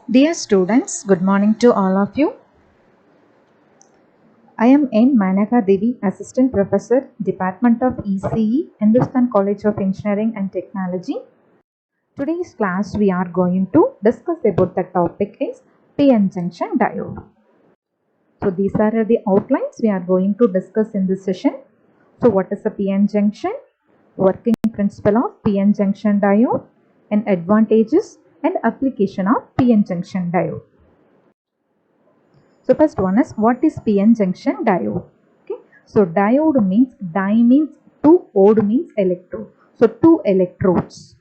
Dear students, good morning to all of you. I am N. Manaka Devi, Assistant Professor, Department of ECE, Hindustan College of Engineering and Technology. Today's class we are going to discuss about the topic is PN junction diode. So these are the outlines we are going to discuss in this session. So what is a PN junction? Working principle of PN junction diode and advantages and application of PN junction diode. So first one is what is PN junction diode? Okay. So diode means means two, ode means electrode. So two electrodes.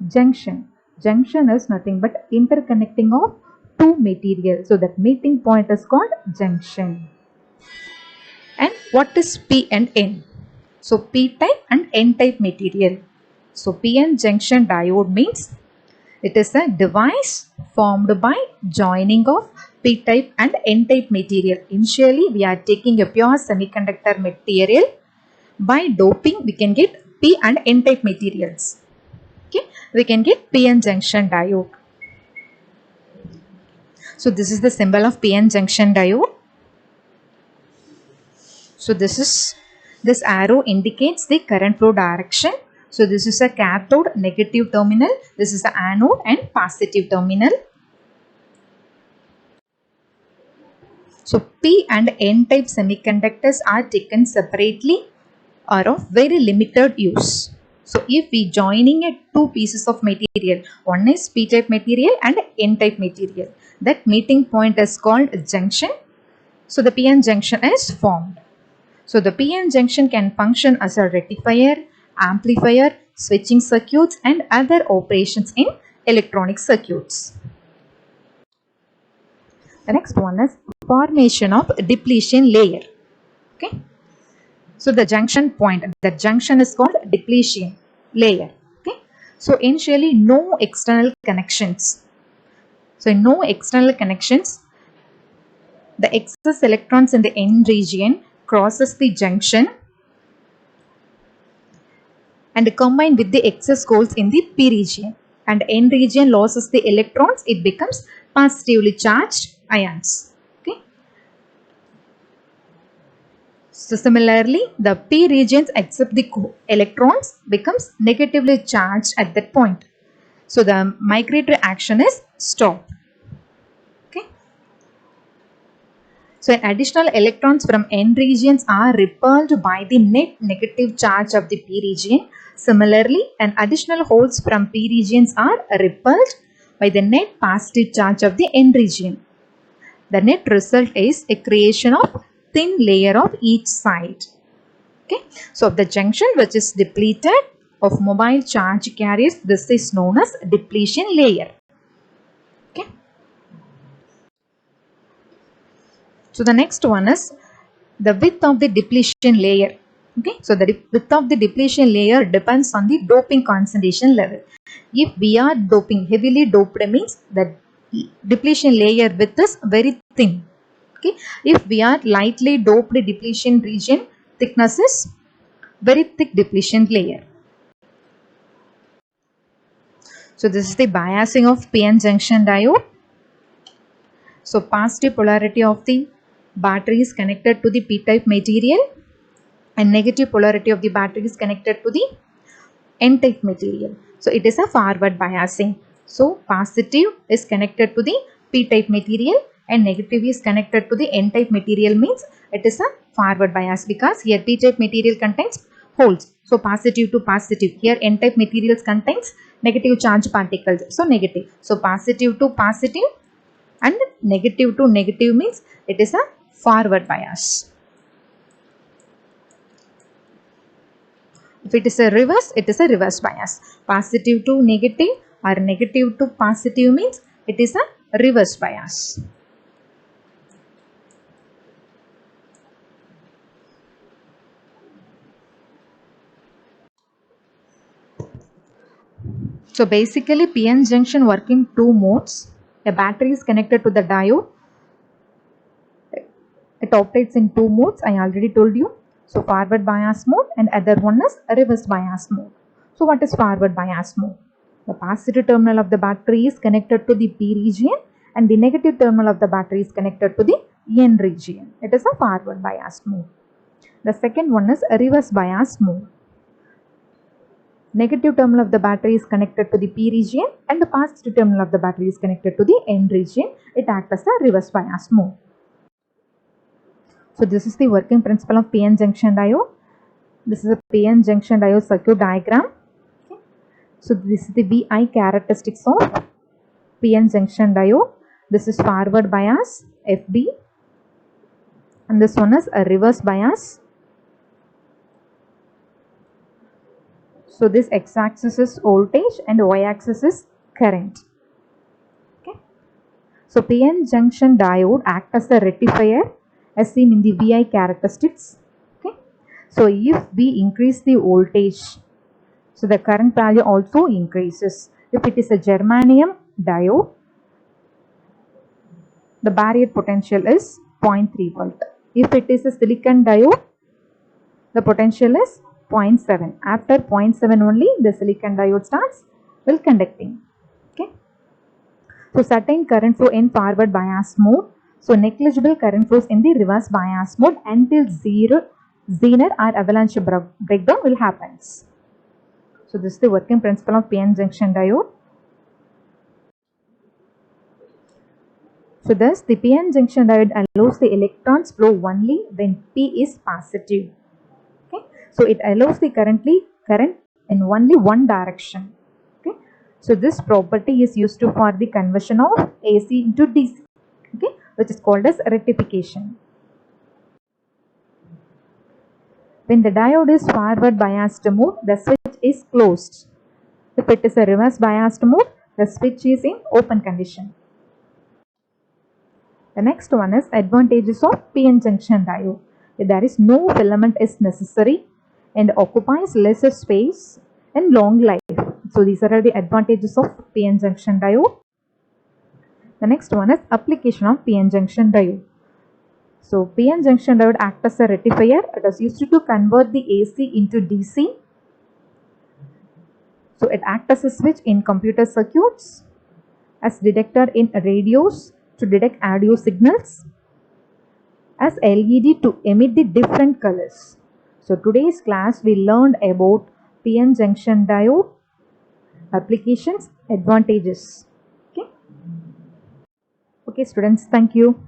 Junction. Junction is nothing but interconnecting of two materials. So that meeting point is called junction. And what is P and N? So P type and N type material. So PN junction diode means it is a device formed by joining of P-type and N-type material. Initially, we are taking a pure semiconductor material. By doping, we can get P and N-type materials. Okay, we can get PN junction diode. So this is the symbol of PN junction diode. So this arrow indicates the current flow direction. So this is a cathode negative terminal, this is the anode and positive terminal. So P and N type semiconductors are taken separately or of very limited use. So if we joining two pieces of material, one is P type material and N type material, that meeting point is called junction. So the PN junction is formed. So the PN junction can function as a rectifier, amplifier, switching circuits and other operations in electronic circuits. The next one is formation of depletion layer. Okay. So the junction point, the junction is called depletion layer. Okay. So initially no external connections. So no external connections. The excess electrons in the N region crosses the junction and combine with the excess holes in the P region, and N region loses the electrons, it becomes positively charged ions. Okay. So similarly, the P regions accept the electrons becomes negatively charged at that point. So the migratory action is stopped. Okay. So additional electrons from N regions are repelled by the net negative charge of the P region. Similarly, an additional holes from P regions are repelled by the net positive charge of the N region. The net result is a creation of thin layer of each side. Okay. So the junction which is depleted of mobile charge carriers, this is known as depletion layer. Okay. So the next one is the width of the depletion layer. Okay. So the width of the depletion layer depends on the doping concentration level. If we are doping heavily doped means that depletion layer width is very thin. Okay. If we are lightly doped depletion region, thickness is very thick depletion layer. So this is the biasing of PN junction diode. So positive polarity of the battery is connected to the P-type material and negative polarity of the battery is connected to the N-type material. So it is a forward biasing. So positive is connected to the P-type material and negative is connected to the N-type material, means it is a forward bias because here P-type material contains holes. So positive to positive. Here N-type materials contains negative charge particles. So negative. So positive to positive and negative to negative means it is a forward bias. If it is a reverse, it is a reverse bias. Positive to negative or negative to positive means it is a reverse bias. So basically PN junction work in two modes. A battery is connected to the diode. It operates in two modes, I already told you. So forward bias mode and other one is reverse bias mode. So what is forward bias mode? The positive terminal of the battery is connected to the P region and the negative terminal of the battery is connected to the N region. It is a forward biased mode. The second one is a reverse biased mode. Negative terminal of the battery is connected to the P region and the positive terminal of the battery is connected to the N region. It acts as a reverse biased mode. So this is the working principle of PN junction diode. This is a PN junction diode circuit diagram. Okay. So this is the VI characteristics of PN junction diode. This is forward bias FB and this one is a reverse bias. So this x-axis is voltage and y-axis is current. Okay. So PN junction diode acts as a rectifier as seen in the VI characteristics. Okay. So if we increase the voltage, so the current value also increases. If it is a germanium diode, the barrier potential is 0.3 volt. If it is a silicon diode, the potential is 0.7. After 0.7 only the silicon diode starts conducting. Okay. So certain current flow in forward bias mode. So negligible current flows in the reverse bias mode until Zener or avalanche breakdown will happen. So this is the working principle of PN junction diode. So thus the PN junction diode allows the electrons flow only when P is positive. Okay. So it allows the current in only one direction. Okay. So this property is used for the conversion of AC into DC. Okay, which is called as rectification. When the diode is forward biased mode, the switch is closed. If it is a reverse biased mode, the switch is in open condition. The next one is advantages of PN junction diode. There is no filament is necessary and occupies lesser space and long life. So these are the advantages of PN junction diode. The next one is application of PN junction diode. So PN junction diode acts as a rectifier. It is used to convert the AC into DC. So it acts as a switch in computer circuits, as detector in radios to detect audio signals, as LED to emit the different colors. So today's class we learned about PN junction diode, applications, advantages. Okay students, thank you.